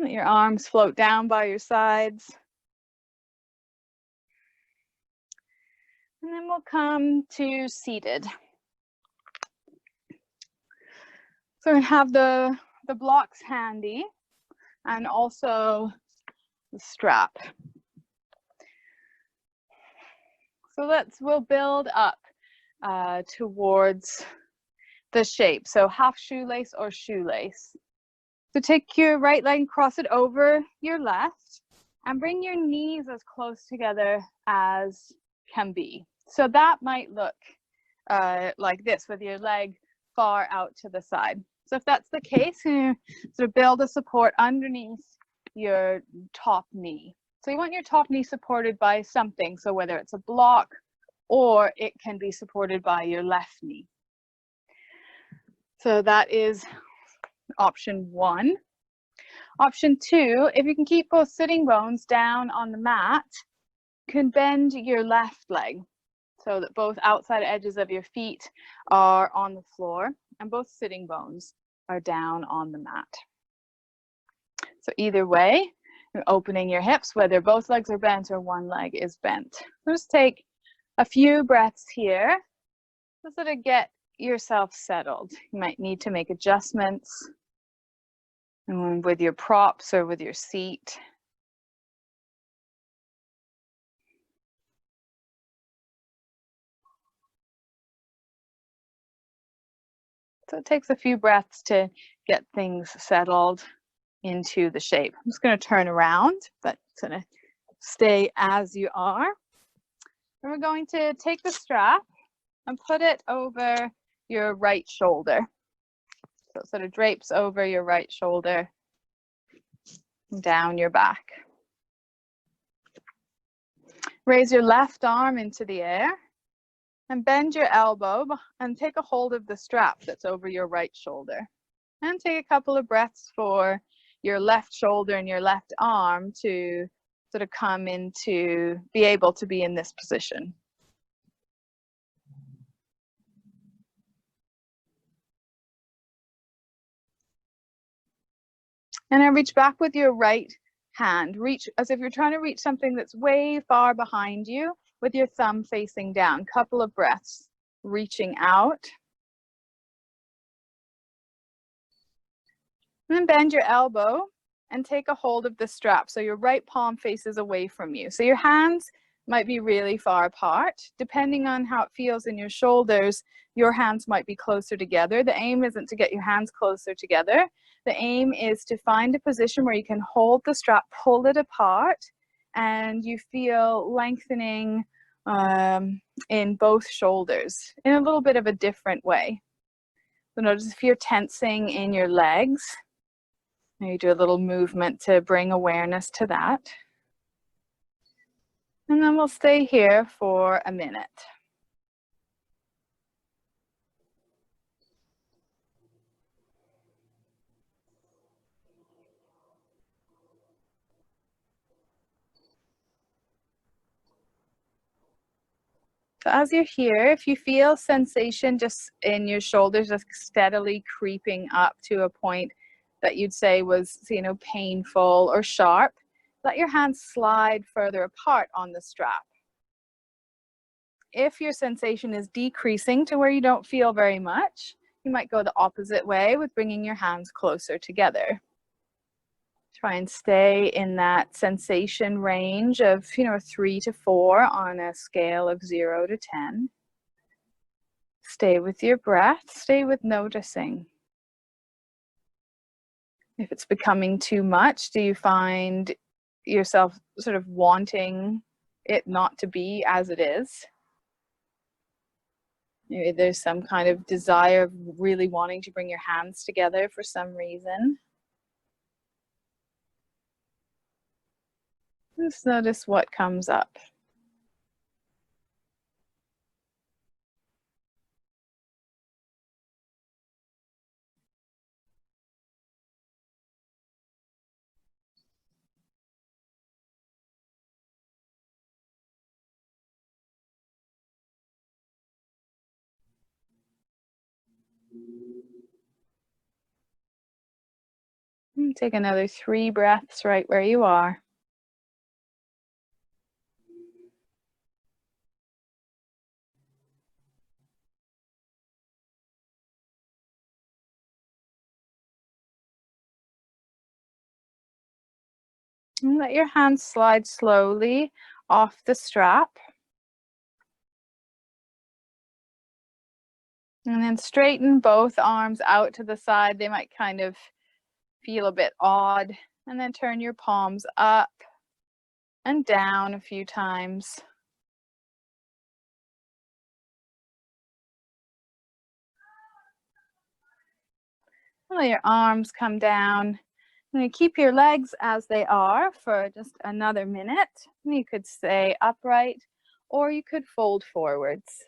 Let your arms float down by your sides. And then we'll come to seated. So we have the blocks handy and also the strap. So we'll build up towards the shape. So half shoelace or shoelace. So take your right leg and cross it over your left and bring your knees as close together as can be. So that might look like this with your leg far out to the side. So if that's the case, you sort of build a support underneath your top knee. So you want your top knee supported by something. So whether it's a block or it can be supported by your left knee. So that is option one. Option two, if you can keep both sitting bones down on the mat, you can bend your left leg so that both outside edges of your feet are on the floor and both sitting bones are down on the mat. So either way, you're opening your hips, whether both legs are bent or one leg is bent. Just take a few breaths here to sort of get yourself settled. You might need to make adjustments with your props or with your seat. So it takes a few breaths to get things settled into the shape. I'm just going to turn around, but it's going to stay as you are. And we're going to take the strap and put it over your right shoulder. So it sort of drapes over your right shoulder, down your back. Raise your left arm into the air and bend your elbow and take a hold of the strap that's over your right shoulder. And take a couple of breaths for your left shoulder and your left arm to sort of come into, be able to be in this position. And then reach back with your right hand. Reach as if you're trying to reach something that's way far behind you with your thumb facing down. Couple of breaths, reaching out. And then bend your elbow and take a hold of the strap. So your right palm faces away from you. So your hands might be really far apart. Depending on how it feels in your shoulders, your hands might be closer together. The aim isn't to get your hands closer together. The aim is to find a position where you can hold the strap, pull it apart, and you feel lengthening in both shoulders in a little bit of a different way. So notice if you're tensing in your legs. You do a little movement to bring awareness to that. And then we'll stay here for a minute. So as you're here, if you feel sensation just in your shoulders just steadily creeping up to a point that you'd say was, painful or sharp, let your hands slide further apart on the strap. If your sensation is decreasing to where you don't feel very much, you might go the opposite way with bringing your hands closer together. Try and stay in that sensation range of, 3 to 4 on a scale of 0 to 10. Stay with your breath, stay with noticing. If it's becoming too much, do you find yourself sort of wanting it not to be as it is? Maybe there's some kind of desire of really wanting to bring your hands together for some reason. Just notice what comes up. And take another 3 breaths right where you are. And let your hands slide slowly off the strap. And then straighten both arms out to the side. They might kind of feel a bit odd. And then turn your palms up and down a few times. Let your arms come down. And you keep your legs as they are for just another minute. You could stay upright or you could fold forwards.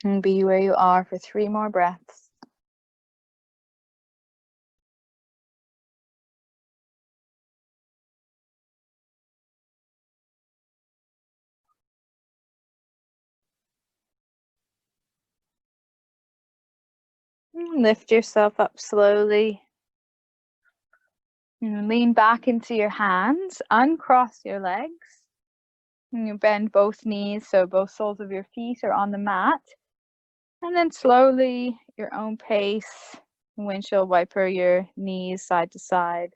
And be where you are for 3 more breaths. And lift yourself up slowly. And lean back into your hands. Uncross your legs. And you bend both knees so both soles of your feet are on the mat. And then slowly, your own pace, windshield wiper your knees side to side.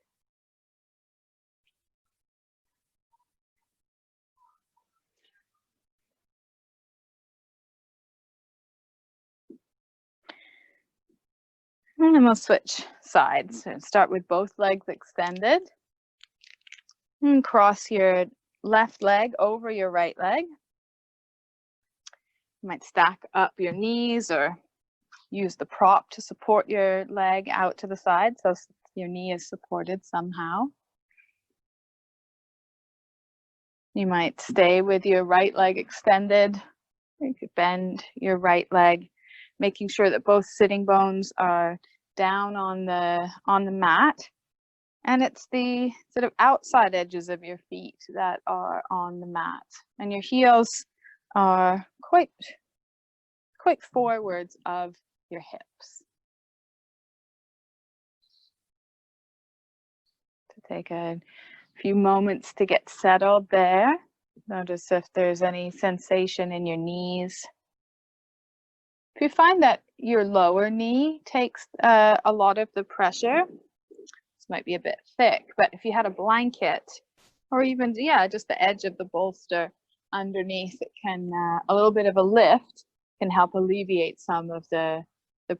And then we'll switch sides. So start with both legs extended. And cross your left leg over your right leg. You might stack up your knees or use the prop to support your leg out to the side so your knee is supported somehow. You might stay with your right leg extended. You could bend your right leg, making sure that both sitting bones are down on the mat. And it's the sort of outside edges of your feet that are on the mat. And your heels are quite forwards of your hips. To take a few moments to get settled there. Notice if there's any sensation in your knees. If you find that your lower knee takes a lot of the pressure, this might be a bit thick, but if you had a blanket or even, just the edge of the bolster underneath, it can, a little bit of a lift can help alleviate some of the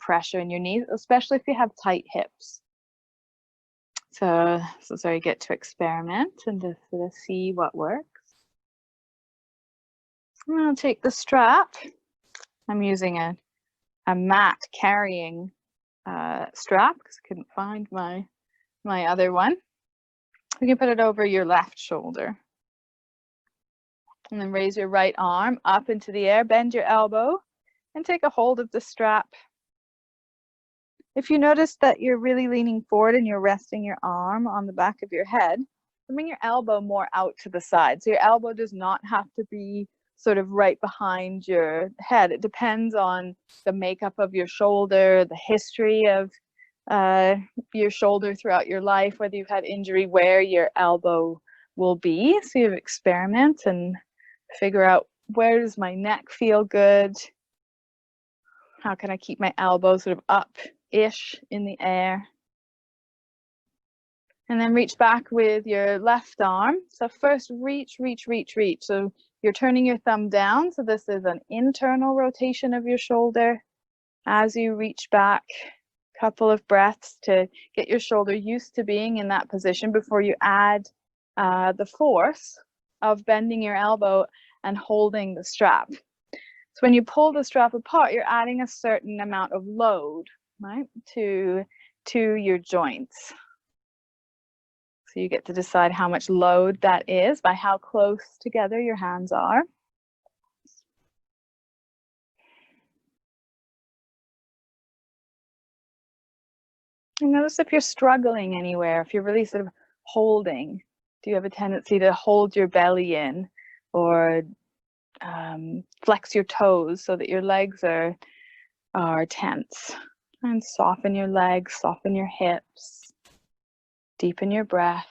pressure in your knees, especially if you have tight hips. So you get to experiment and to sort of see what works. And I'll take the strap. I'm using a mat carrying strap because I couldn't find my other one. You can put it over your left shoulder. And then raise your right arm up into the air, bend your elbow, and take a hold of the strap. If you notice that you're really leaning forward and you're resting your arm on the back of your head, bring your elbow more out to the side. So your elbow does not have to be sort of right behind your head. It depends on the makeup of your shoulder, the history of your shoulder throughout your life, whether you've had injury, where your elbow will be. So you experiment and figure out, where does my neck feel good? How can I keep my elbow sort of up-ish in the air? And then reach back with your left arm. So first reach. So you're turning your thumb down. So this is an internal rotation of your shoulder. As you reach back, couple of breaths to get your shoulder used to being in that position before you add the force of bending your elbow and holding the strap. So when you pull the strap apart, you're adding a certain amount of load, right, to your joints. So you get to decide how much load that is by how close together your hands are. And notice if you're struggling anywhere, if you're really sort of holding. Do you have a tendency to hold your belly in or flex your toes so that your legs are tense? And soften your legs, soften your hips, deepen your breath.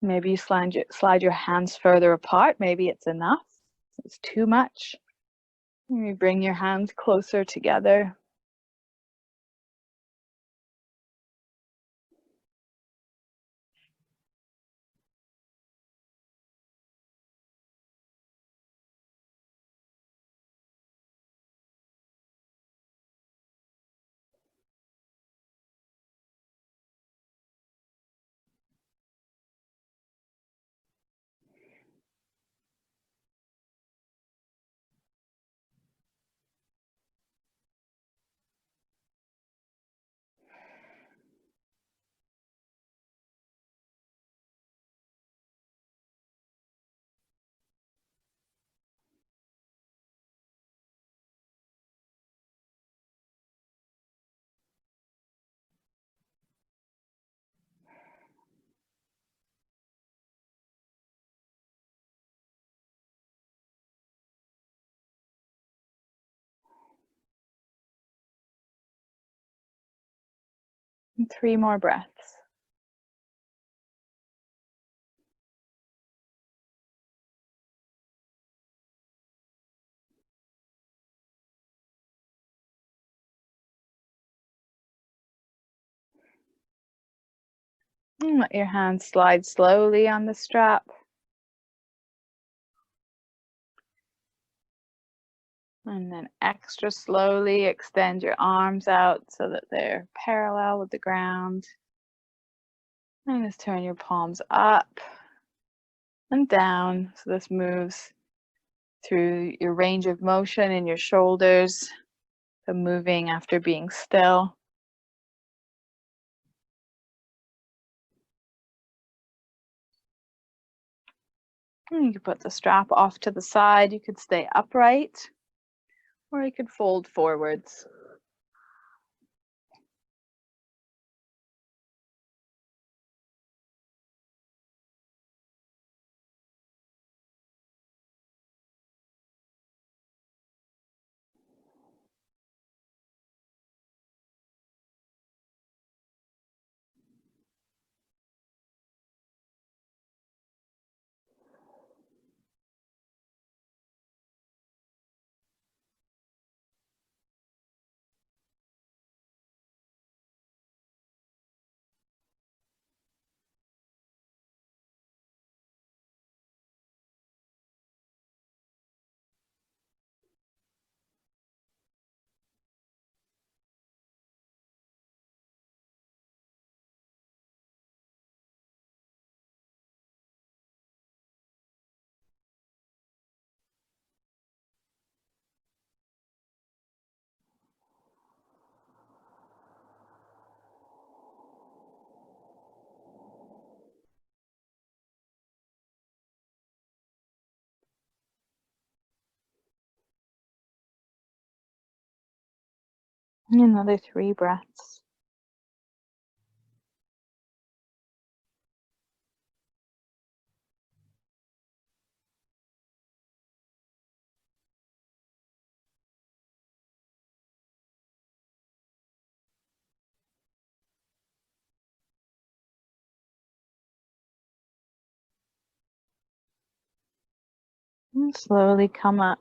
Maybe you slide your hands further apart. Maybe it's enough. It's too much. Maybe bring your hands closer together. And 3 more breaths. And let your hands slide slowly on the strap. And then extra slowly extend your arms out so that they're parallel with the ground. And just turn your palms up and down. So this moves through your range of motion in your shoulders. So moving after being still. And you could put the strap off to the side. You could stay upright, or you could fold forwards. And another 3 breaths. And slowly come up.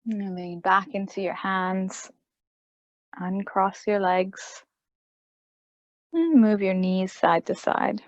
Moving back into your hands. Uncross your legs. And move your knees side to side.